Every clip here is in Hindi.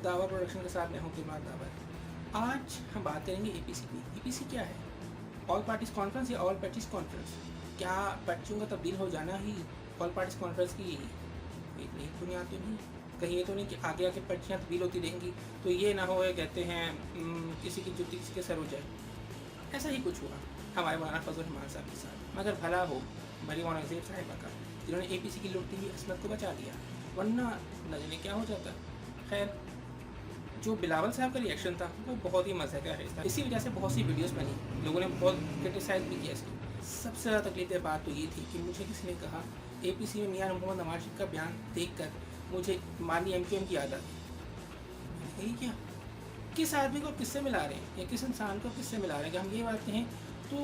दावा प्रोडक्शन के साथ मैं हूँ किमार दावा। आज हम बात करेंगे एपीसी की। एपीसी क्या है? ऑल पार्टीज कॉन्फ्रेंस या ऑल पार्टीज कॉन्फ्रेंस? क्या पार्टियों का तब्दील हो जाना ही ऑल पार्टीज कॉन्फ्रेंस की एक नई बुनियाद तो नहीं? कहीं ये तो नहीं कि आगे आके पार्टियाँ तब्दील होती रहेंगी तो ये ना हो, कहते हैं किसी की जुत्ती किसी के सर हो जाए। ऐसा ही कुछ हुआ हमारे मौलाना फजल रहमान साहब के साथ, मगर भला हो मरी औरंगजेब साहिबा का, जिन्होंने एपीसी की लुटती हुई असमत को बचा दिया, वरना न जाने क्या हो जाता। खैर, जो बिलावल साहब का रिएक्शन था वो बहुत ही मज़े का था। इसी वजह से बहुत सी वीडियोस बनी, लोगों ने बहुत क्रिटिसाइज भी किया इसको। सबसे ज़्यादा तकलीफ बात तो ये थी कि मुझे किसी ने कहा एपीसी में मियां मोहम्मद नवाज शरीफ का बयान देखकर मुझे माननीय एमक्यूएम की याद आती। यही क्या, किस आदमी को किससे मिला रहे हैं या किस इंसान को किससे मिला रहे हैं? हम ये बात कहें तो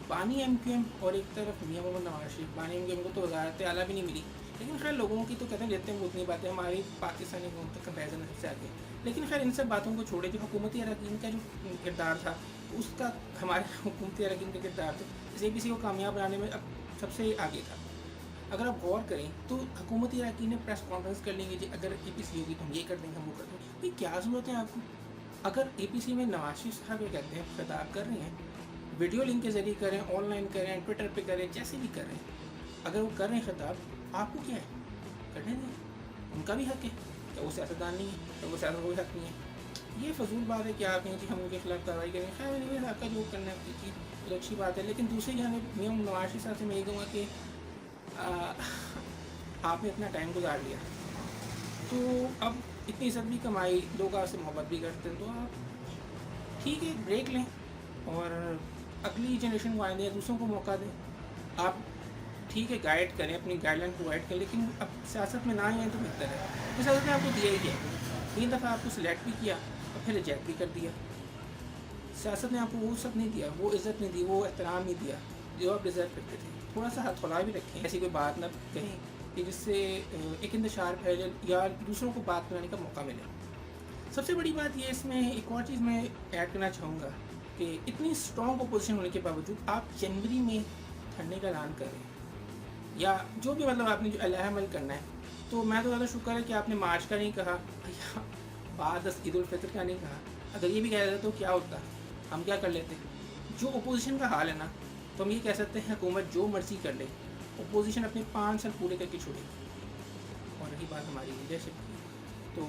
बानी एमक्यूएम और एक तरफ मियां मोहम्मद नवाज शरीफ। बानी एमक्यूएम को तो वज़ारत आला भी नहीं मिली, लेकिन खैर लोगों की तो कहते हैं देते हैं वो उतनी बातें, हमारी पाकिस्तानी कौम तक कंपेरिजन है सबसे आगे। लेकिन खैर इन सब बातों को छोड़े, जो हुकूमती अरकान का जो किरदार था उसका हमारे हुकूमती अरकान का किरदार तो इस एपीसी को कामयाब बनाने में अब सबसे आगे था। अगर आप गौर करें तो हुकूमती अरकान ने प्रेस कॉन्फ्रेंस कर लेंगे जी अगर एपीसी होगी तो हम ये कर देंगे, हम वो कर देंगे। भाई क्या ज़रूरत है आपको? अगर एपीसी में नवाज शरीफ साहब ये कहते हैं खिताब कर रहे हैं, वीडियो लिंक के ज़रिए करें, ऑनलाइन करें, ट्विटर पे करें, जैसे भी करें, अगर वो कर रहे हैं खिताब, आपको क्या है? करने दें, उनका भी हक है। क्या वो सियासतदान नहीं है? क्या वो सियासत कोई हक नहीं है? ये फजूल बात है कि आप कहें कि हम उनके खिलाफ कार्रवाई करें। खैर मेरे हक का जो करना है कीजिए, तो अच्छी बात है। लेकिन दूसरी जानब मैं नवाज शरीफ साहब से मैं ये कहूँगा कि आपने इतना टाइम गुजार लिया तो अब इतनी इज़्ज़त भी कमाई, लोग आपसे मोहब्बत भी करते हैं, तो आप ठीक है ब्रेक लें और अगली जनरेशन को आने दें, दूसरों को मौका दें। आप ठीक है गाइड करें, अपनी गाइडलाइन प्रोवाइड करें, लेकिन अब सियासत में ना ही आए तो बेहतर है। तो सियासत ने आपको दिया ही क्या? 3 दफ़ा आपको सिलेक्ट भी किया और फिर रिजेक्ट भी कर दिया। सियासत ने आपको वो सब नहीं दिया, वो इज़्ज़त नहीं दी, वो एहतराम नहीं दिया जो आप डिज़र्व करते थे। थोड़ा सा हथौड़ा भी रखें, ऐसी कोई बात ना कहें कि जिससे एक इंतशार फैले या दूसरों को बात बनाने का मौका मिले। सबसे बड़ी बात ये इसमें एक और चीज़ मैं ऐड करना चाहूँगा कि इतनी स्ट्रॉन्ग अपोजिशन होने के बावजूद आप जनवरी में धरने का ऐलान करें या जो भी मतलब आपने जो अमल करना है, तो मैं तो ज़्यादा शुक्र है कि आपने मार्च का नहीं कहा या बाद ईद उल फितर का नहीं कहा। अगर ये भी कह देते तो क्या होता, हम क्या कर लेते? जो अपोजिशन का हाल है ना, तो हम ये कह सकते हैं हुकूमत जो मर्जी कर ले, अपोजिशन अपने 5 साल पूरे करके छोड़ेगी। और रही बात हमारी लीडरशिप की, तो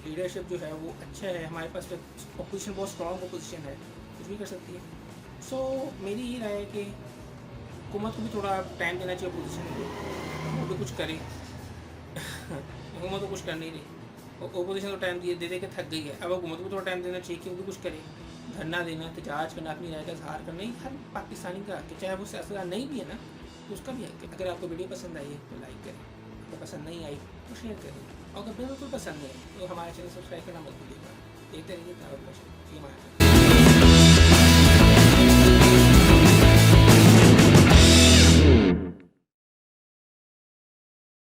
लीडरशिप जो है वो अच्छा है, हमारे पास अपोजिशन बहुत स्ट्रॉन्ग अपोजिशन है, कुछ भी कर सकती है। सो मेरी ये राय है कि हुकूमत को भी थोड़ा टाइम देना चाहिए अपोजिशन को, वो भी कुछ करे। हुकूमत को कुछ कर नहीं रही, अपोजिशन को टाइम दे के थक गई है, अब हुकूमत को थोड़ा टाइम देना चाहिए कि वो भी कुछ करे। धरना देना, एहतजाज करना, अपनी राय का इजहार करना, ही हर पाकिस्तानी का हक है, चाहे वो सियासतदान नहीं भी है ना तो उसका भी हक है। अगर आपको वीडियो पसंद आई है तो लाइक करें, अगर पसंद नहीं आई तो शेयर करें, और अगर बिल्कुल पसंद नहीं है तो हमारे चैनल सब्सक्राइब करना मत भूलिएगा। देखते रहिए दावत का शो। ये हमारा